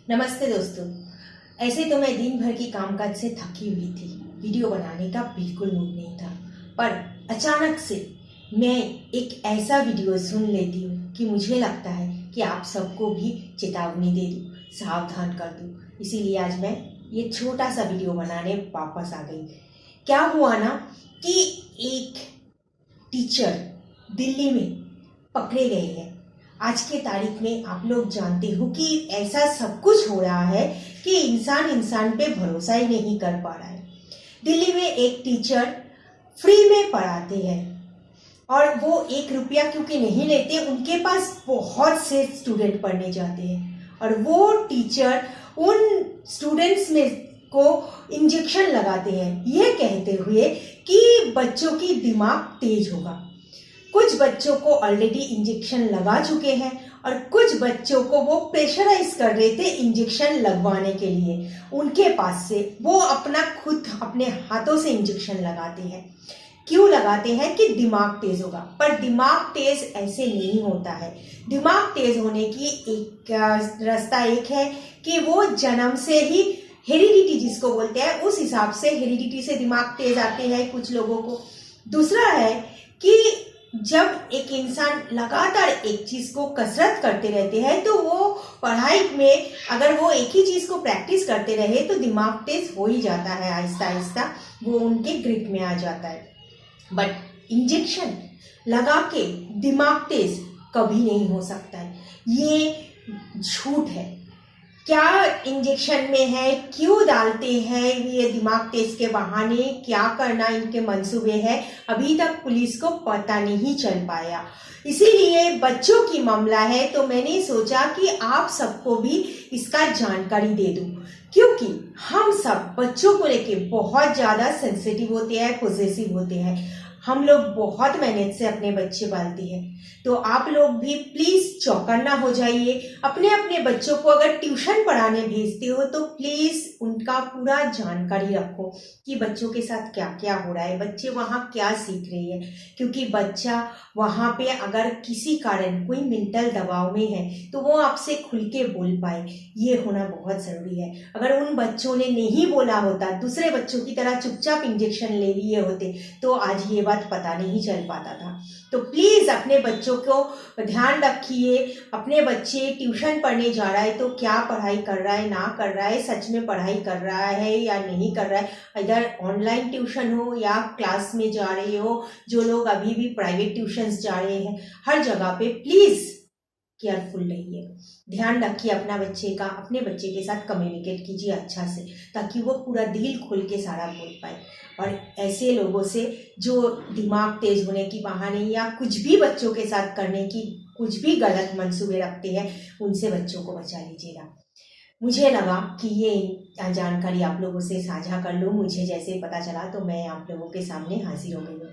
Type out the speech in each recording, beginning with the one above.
नमस्ते दोस्तों। ऐसे तो मैं दिन भर की कामकाज से थकी हुई थी। वीडियो बनाने का बिल्कुल मूड नहीं था, पर अचानक से मैं एक ऐसा वीडियो सुन लेती हूँ कि मुझे लगता है कि आप सबको भी चेतावनी दे दूँ, सावधान कर दूँ। इसीलिए आज मैं ये छोटा सा वीडियो बनाने वापस आ गई। क्या हुआ ना कि एक टीचर दिल्ली में पकड़े गए हैं। आज के तारीख में आप लोग जानते हो कि ऐसा सब कुछ हो रहा है कि इंसान इंसान पे भरोसा ही नहीं कर पा रहा है। दिल्ली में एक टीचर फ्री में पढ़ाते हैं और वो 1 रुपया क्योंकि नहीं लेते, उनके पास बहुत से स्टूडेंट पढ़ने जाते हैं और वो टीचर उन स्टूडेंट्स में को इंजेक्शन लगाते हैं ये कहते हुए कि बच्चों की दिमाग तेज होगा। कुछ बच्चों को ऑलरेडी इंजेक्शन लगा चुके हैं और कुछ बच्चों को वो प्रेशराइज कर रहे थे इंजेक्शन लगवाने के लिए। उनके पास से वो खुद अपने हाथों से इंजेक्शन लगाते हैं। क्यों लगाते हैं? कि दिमाग तेज होगा। पर दिमाग तेज ऐसे नहीं होता है। दिमाग तेज होने की एक रास्ता एक है कि वो जन्म से ही हेरिडिटी जिसको बोलते हैं, उस हिसाब से हेरिडिटी से दिमाग तेज आते हैं कुछ लोगों को। दूसरा है कि जब एक इंसान लगातार एक चीज को कसरत करते रहते हैं तो वो पढ़ाई में अगर वो एक ही चीज को प्रैक्टिस करते रहे तो दिमाग तेज हो ही जाता है। आहिस्ता आहिस्ता वो उनके ग्रिप में आ जाता है। बट इंजेक्शन लगा के दिमाग तेज कभी नहीं हो सकता है, ये झूठ है। क्या इंजेक्शन में है, क्यों डालते हैं ये दिमाग तेज के बहाने, क्या करना इनके मंसूबे हैं, अभी तक पुलिस को पता नहीं चल पाया। इसीलिए बच्चों की मामला है तो मैंने सोचा कि आप सबको भी इसका जानकारी दे दूं, क्योंकि हम सब बच्चों को लेके बहुत ज्यादा सेंसिटिव होते हैं, पॉजिटिव होते हैं। हम लोग बहुत मेहनत से अपने बच्चे पालते हैं, तो आप लोग भी प्लीज चौकन्ना हो जाइए। अपने अपने बच्चों को अगर ट्यूशन पढ़ाने भेजते हो तो प्लीज उनका पूरा जानकारी रखो कि बच्चों के साथ क्या क्या हो रहा है, बच्चे वहाँ क्या सीख रहे हैं। क्योंकि बच्चा वहाँ पे अगर किसी कारण कोई मेंटल दबाव में है तो वो आपसे खुल के बोल पाए, ये होना बहुत जरूरी है। अगर उन बच्चों ने नहीं बोला होता, दूसरे बच्चों की तरह चुपचाप इंजेक्शन ले लिए होते तो आज ये बात पता नहीं चल पाता था। तो प्लीज अपने बच्चों को ध्यान रखिए। अपने बच्चे ट्यूशन पढ़ने जा रहा है तो क्या पढ़ाई कर रहा है, ना कर रहा है, सच में पढ़ाई कर रहा है या नहीं कर रहा है। इधर ऑनलाइन ट्यूशन हो या क्लास में जा रहे हो, जो लोग अभी भी प्राइवेट ट्यूशंस जा रहे हैं, हर जगह पे प्लीज केयरफुल रहिए। ध्यान रखिए अपना बच्चे का, अपने बच्चे के साथ कम्युनिकेट कीजिए अच्छा से, ताकि वो पूरा दिल खोल के सारा बोल पाए। और ऐसे लोगों से जो दिमाग तेज होने की बहाने या कुछ भी बच्चों के साथ करने की कुछ भी गलत मंसूबे रखते हैं, उनसे बच्चों को बचा लीजिएगा। मुझे लगा कि ये जानकारी आप लोगों से साझा कर लूँ। मुझे जैसे पता चला तो मैं आप लोगों के सामने हाजिर हो गई हूँ।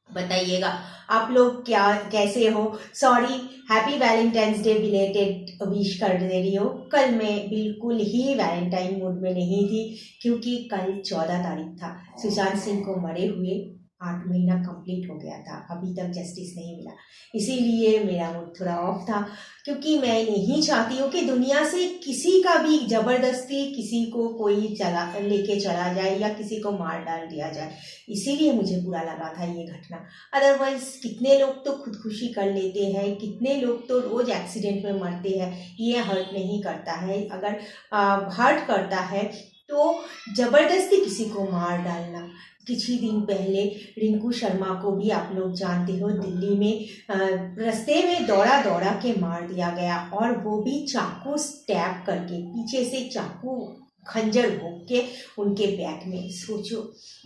बताइएगा आप लोग क्या कैसे हो। Sorry, happy Valentine's day belated wish कर दे रही हो। कल मैं बिल्कुल ही वैलेंटाइन मूड में नहीं थी, क्योंकि कल 14 तारीख था। सुशांत सिंह को मरे हुए 8 महीना कंप्लीट हो गया था, अभी तक जस्टिस नहीं मिला। इसीलिए मेरा मूड थोड़ा ऑफ था, क्योंकि मैं नहीं चाहती हूँ कि दुनिया से किसी का भी जबरदस्ती किसी को कोई लेके चला जाए या किसी को मार डाल दिया जाए। इसीलिए मुझे बुरा लगा था ये घटना। अदरवाइज कितने लोग तो खुदकुशी कर लेते हैं, कितने लोग तो रोज एक्सीडेंट में मरते हैं। ये हर्ट नहीं करता है। अगर हर्ट करता है तो जबरदस्ती किसी को मार डालना। कुछ ही दिन पहले रिंकू शर्मा को भी आप लोग जानते हो, दिल्ली में रास्ते में दौड़ा दौड़ा के मार दिया गया, और वो भी चाकू स्टैब करके, पीछे से चाकू खंजर भोंक के उनके बैक में। सोचो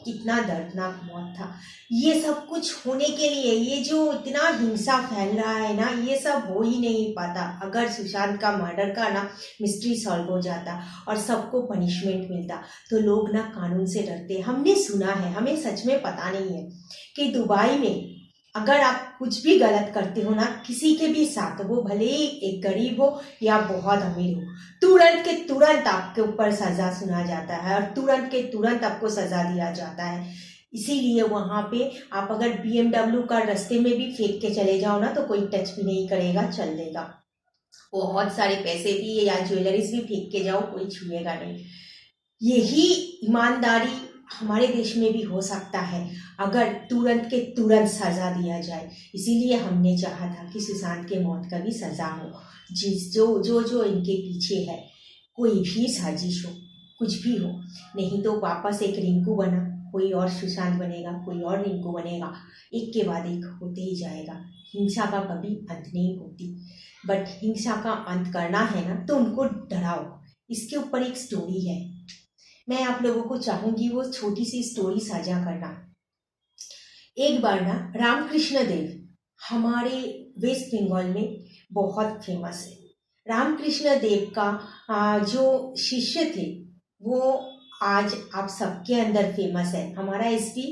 कितना दर्दनाक मौत था। ये सब कुछ होने के लिए, ये जो इतना हिंसा फैल रहा है ना, ये सब हो ही नहीं पाता अगर सुशांत का मर्डर का ना मिस्ट्री सॉल्व हो जाता और सबको पनिशमेंट मिलता। तो लोग ना कानून से डरते। हमने सुना है, हमें सच में पता नहीं है, कि दुबई में अगर आप कुछ भी गलत करते हो ना किसी के भी साथ, वो भले ही एक गरीब हो या बहुत अमीर हो, तुरंत के तुरंत आपके ऊपर सजा सुना जाता है और तुरंत के तुरंत आपको सजा दिया जाता है। इसीलिए वहां पे आप अगर BMW का रास्ते में भी फेंक के चले जाओ ना तो कोई टच भी नहीं करेगा, चल देगा। बहुत सारे पैसे भी या ज्वेलरीज भी फेंक के जाओ, कोई छुएगा नहीं। यही ईमानदारी हमारे देश में भी हो सकता है अगर तुरंत के तुरंत सजा दिया जाए। इसीलिए हमने चाहा था कि सुशांत के मौत का भी सजा हो। जिस जो जो जो इनके पीछे है, कोई भी साजिश हो, कुछ भी हो, नहीं तो वापस एक रिंकू बना, कोई और सुशांत बनेगा, कोई और रिंकू बनेगा, एक के बाद एक होते ही जाएगा। हिंसा का कभी अंत नहीं होती, बट हिंसा का अंत करना है ना तो उनको डराओ। इसके ऊपर एक स्टोरी है, मैं आप लोगों को चाहूंगी वो छोटी सी स्टोरी साझा करना। एक बार ना रामकृष्ण देव हमारे वेस्ट बंगाल में बहुत फेमस है। रामकृष्ण देव का जो शिष्य थे वो आज आप सबके अंदर फेमस है। हमारा SP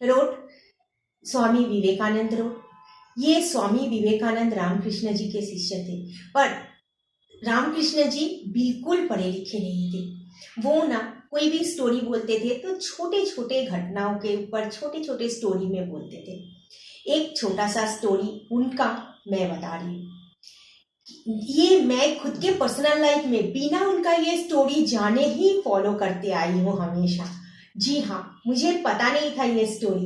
road, Swami Vivekananda road, ये स्वामी विवेकानंद रामकृष्ण जी के शिष्य थे। पर रामकृष्ण जी बिल्कुल पढ़े लिखे नहीं थे। वो ना कोई भी स्टोरी बोलते थे तो छोटे छोटे घटनाओं के ऊपर छोटे छोटे स्टोरी में बोलते थे। एक छोटा सा स्टोरी उनका मैं बता रही हूँ। ये मैं खुद के पर्सनल लाइफ में बिना उनका ये स्टोरी जाने ही फॉलो करते आई हूँ हमेशा। जी हाँ, मुझे पता नहीं था ये स्टोरी,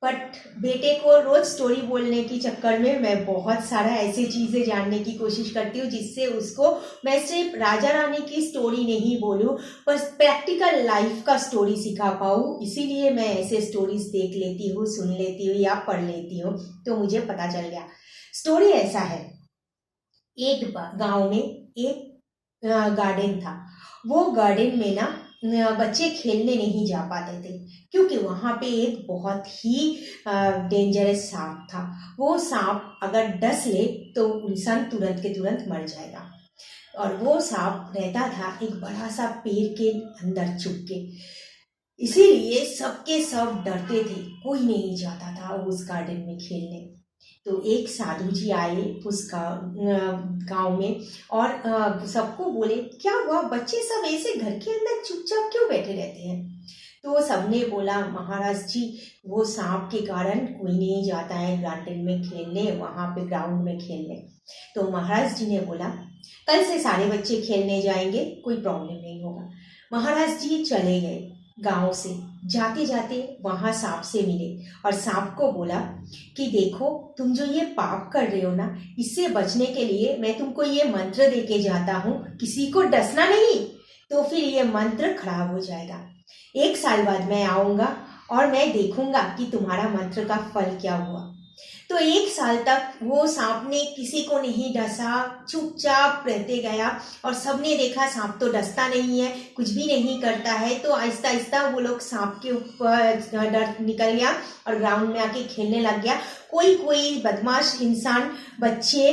बट बेटे को रोज स्टोरी बोलने के चक्कर में मैं बहुत सारा ऐसी चीजें जानने की कोशिश करती हूँ जिससे उसको मैं सिर्फ राजा रानी की स्टोरी नहीं बोलूँ, बस प्रैक्टिकल लाइफ का स्टोरी सिखा पाऊँ। इसीलिए मैं ऐसे स्टोरीज देख लेती हूँ, सुन लेती हूँ या पढ़ लेती हूँ, तो मुझे पता चल गया। स्टोरी ऐसा है, एक गांव में एक गार्डन था। वो गार्डन में ना बच्चे खेलने नहीं जा पाते थे क्योंकि वहां पे एक बहुत ही डेंजरस सांप था। वो सांप अगर डस ले तो इंसान तुरंत के तुरंत मर जाएगा। और वो सांप रहता था एक बड़ा सा पेड़ के अंदर छुप के। इसीलिए सबके सब डरते थे, कोई नहीं जाता था उस गार्डन में खेलने। तो एक साधु जी आए उस गांव में और सबको बोले, क्या हुआ, बच्चे सब ऐसे घर के अंदर चुपचाप क्यों बैठे रहते हैं? तो सबने बोला, महाराज जी वो सांप के कारण कोई नहीं जाता है गार्डन में खेलने, वहां पे ग्राउंड में खेलने। तो महाराज जी ने बोला, कल से सारे बच्चे खेलने जाएंगे, कोई प्रॉब्लम नहीं होगा। महाराज जी चले गए गांव से। जाते जाते वहां सांप से मिले और सांप को बोला कि देखो, तुम जो ये पाप कर रहे हो ना, इससे बचने के लिए मैं तुमको ये मंत्र दे के जाता हूँ, किसी को डसना नहीं, तो फिर ये मंत्र खराब हो जाएगा। 1 साल बाद मैं आऊंगा और मैं देखूंगा कि तुम्हारा मंत्र का फल क्या हुआ। तो 1 साल तक वो सांप ने किसी को नहीं डसा, चुपचाप रहते गया और सबने देखा सांप तो डसता नहीं है, कुछ भी नहीं करता है। तो आहिस्ता आहिस्ता वो लोग सांप के ऊपर डर निकल गया और ग्राउंड में आके खेलने लग गया। कोई कोई बदमाश इंसान, बच्चे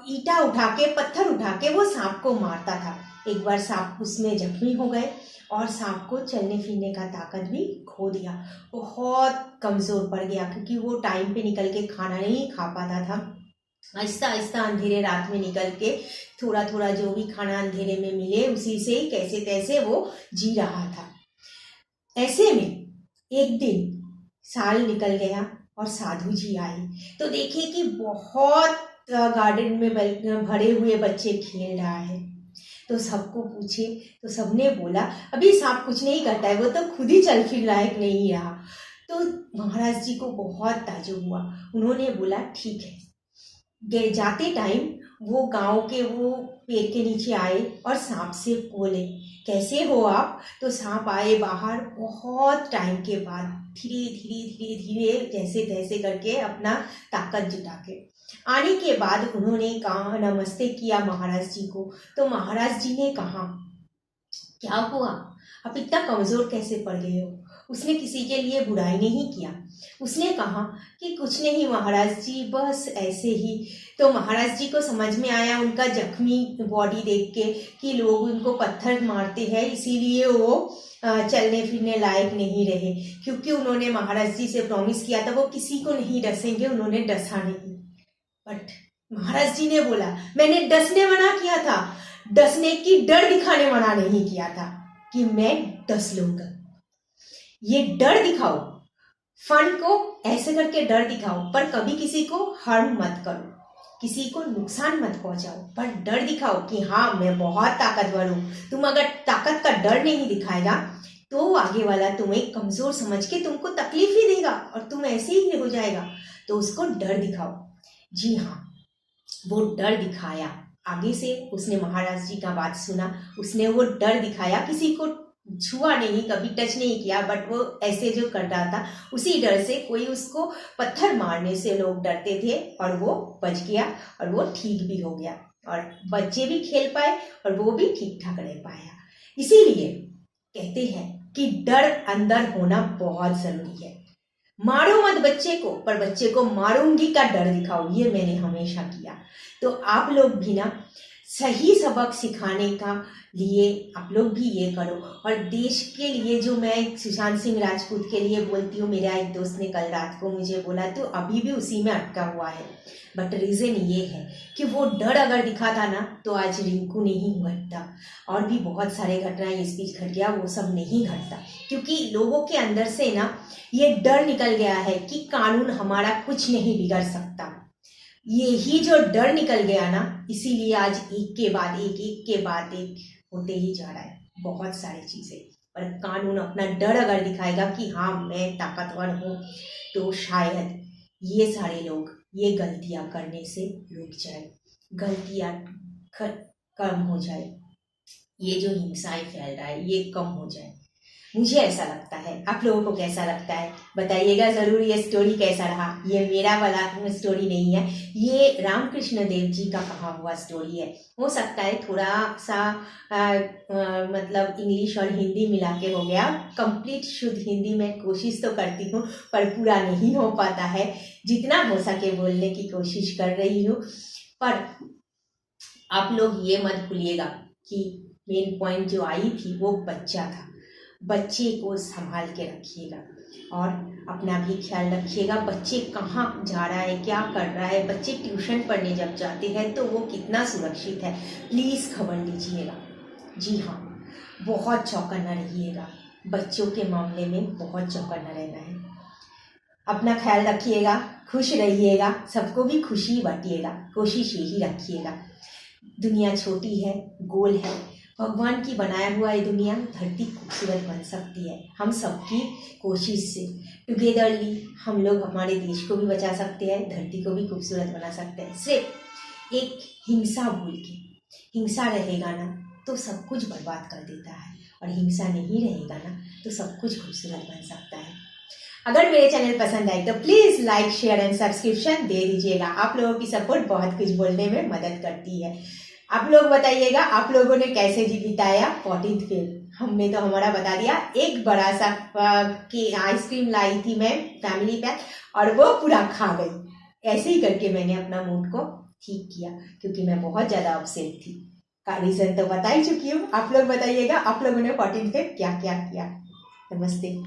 ईटा उठा के, पत्थर उठा के वो सांप को मारता था। एक बार सांप उसमें जख्मी हो गए और सांप को चलने फिरने का ताकत भी खो दिया, बहुत कमजोर पड़ गया क्योंकि वो टाइम पे निकल के खाना नहीं खा पाता था। आहिस्ता आहिस्ता अंधेरे रात में निकल के थोड़ा थोड़ा जो भी खाना अंधेरे में मिले उसी से कैसे तैसे वो जी रहा था। ऐसे में एक दिन साल निकल गया और साधु जी आए तो देखे कि बहुत गार्डन में भरे हुए बच्चे खेल रहा है। तो सबको पूछे तो सबने बोला, अभी सांप कुछ नहीं करता है, वो तो खुद ही चल फिर लायक नहीं रहा। तो महाराज जी को बहुत ताज्जुब हुआ। उन्होंने बोला, ठीक है। जाते टाइम वो गांव के वो पेड़ के नीचे आए और सांप से बोले, कैसे हो आप? तो सांप आए बाहर बहुत टाइम के बाद, धीरे धीरे धीरे धीरे जैसे तैसे करके अपना ताकत जुटा के आने के बाद उन्होंने कहा, नमस्ते किया महाराज जी को। तो महाराज जी ने कहा, क्या हुआ, आप इतना कमजोर कैसे पड़ गए हो? उसने किसी के लिए बुराई नहीं किया। उसने कहा कि कुछ नहीं महाराज जी, बस ऐसे ही। तो महाराज जी को समझ में आया उनका जख्मी बॉडी देख के कि लोग उनको पत्थर मारते हैं, इसीलिए वो चलने फिरने लायक नहीं रहे, क्योंकि उन्होंने महाराज जी से प्रॉमिस किया था वो किसी को नहीं डसेंगे, उन्होंने डसा नहीं। बट महाराज जी ने बोला, मैंने डसने मना किया था, डसने की डर दिखाने मना नहीं किया था कि मैं डस लूंगा। ये डर दिखाओ, फन को ऐसे करके डर दिखाओ, पर कभी किसी को हार्म मत करो। किसी को नुकसान मत पहुंचाओ, पर डर दिखाओ कि हाँ मैं बहुत ताकतवर हूँ। तुम अगर ताकत का डर नहीं दिखाएगा तो आगे वाला तुम्हें कमजोर समझ के तुमको तकलीफ ही देगा और तुम ऐसे ही हो जाएगा। तो उसको डर दिखाओ। जी हाँ, वो डर दिखाया। आगे से उसने महाराज जी का बात सुना, उसने वो डर दिखाया, किसी को छुआ नहीं, कभी टच नहीं किया, बट वो ऐसे जो कर रहा था उसी डर से कोई उसको पत्थर मारने से लोग डरते थे और वो बच गया और वो ठीक भी हो गया और बच्चे भी खेल पाए और वो भी ठीक ठाक रह पाया। इसीलिए कहते हैं कि डर अंदर होना बहुत जरूरी है। मारो मत बच्चे को, पर बच्चे को मारूंगी का डर दिखाओ, ये मैंने हमेशा किया। तो आप लोग भी ना सही सबक सिखाने का लिए आप लोग भी ये करो। और देश के लिए जो मैं सुशांत सिंह राजपूत के लिए बोलती हूँ, मेरा एक दोस्त ने कल रात को मुझे बोला तो अभी भी उसी में अटका हुआ है। बट रीज़न ये है कि वो डर अगर दिखा था ना तो आज रिंकू नहीं घटता और भी बहुत सारे घटनाएं इस बीच घट गया, वो सब नहीं घटता। क्योंकि लोगों के अंदर से ना ये डर निकल गया है कि कानून हमारा कुछ नहीं बिगड़ सकता। यही जो डर निकल गया ना, इसीलिए आज एक के बाद एक होते ही जा रहा है बहुत सारी चीजें। पर कानून अपना डर अगर दिखाएगा कि हाँ मैं ताकतवर हूँ, तो शायद ये सारे लोग ये गलतियां करने से रुक जाए, गलतियां कम हो जाए, ये जो हिंसाएं फैल रहा है ये कम हो जाए। मुझे ऐसा लगता है। आप लोगों को कैसा लगता है बताइएगा जरूर। ये स्टोरी कैसा रहा, ये मेरा वाला स्टोरी नहीं है, ये रामकृष्ण देव जी का कहा हुआ स्टोरी है। हो सकता है थोड़ा सा मतलब इंग्लिश और हिंदी मिला के हो गया। कंप्लीट शुद्ध हिंदी में कोशिश तो करती हूँ पर पूरा नहीं हो पाता है, जितना हो सके बोलने की कोशिश कर रही हूँ। पर आप लोग ये मत भूलिएगा कि मेन पॉइंट जो आई थी वो बच्चा था। बच्चे को संभाल के रखिएगा और अपना भी ख्याल रखिएगा। बच्चे कहाँ जा रहा है, क्या कर रहा है, बच्चे ट्यूशन पढ़ने जब जाते हैं तो वो कितना सुरक्षित है, प्लीज़ खबर लीजिएगा। जी हाँ, बहुत चौकन्ना रहिएगा, बच्चों के मामले में बहुत चौकन्ना रहना है। अपना ख्याल रखिएगा, खुश रहिएगा, सबको भी खुशी बांटिएगा, कोशिश यही रखिएगा। दुनिया छोटी है, गोल है, भगवान की बनाया हुआ ये दुनिया, धरती खूबसूरत बन सकती है हम सबकी कोशिश से। टुगेदरली हम लोग हमारे देश को भी बचा सकते हैं, धरती को भी खूबसूरत बना सकते हैं। सिर्फ एक हिंसा भूल के, हिंसा रहेगा ना तो सब कुछ बर्बाद कर देता है और हिंसा नहीं रहेगा ना तो सब कुछ खूबसूरत बन सकता है। अगर मेरे चैनल पसंद आए तो please like share and subscription दे दीजिएगा। आप लोगों की सपोर्ट बहुत कुछ बोलने में मदद करती है। आप लोग बताइएगा आप लोगों ने कैसे जी बिताया 14th फेब। हमने तो हमारा बता दिया, एक बड़ा सा की आइसक्रीम लाई थी मैं फैमिली पैक और वो पूरा खा गई। ऐसे ही करके मैंने अपना मूड को ठीक किया क्योंकि मैं बहुत ज़्यादा अपसेट थी। का रीज़न तो बता ही चुकी हूँ। आप लोग बताइएगा आप लोगों ने 14th फेब क्या क्या किया। नमस्ते।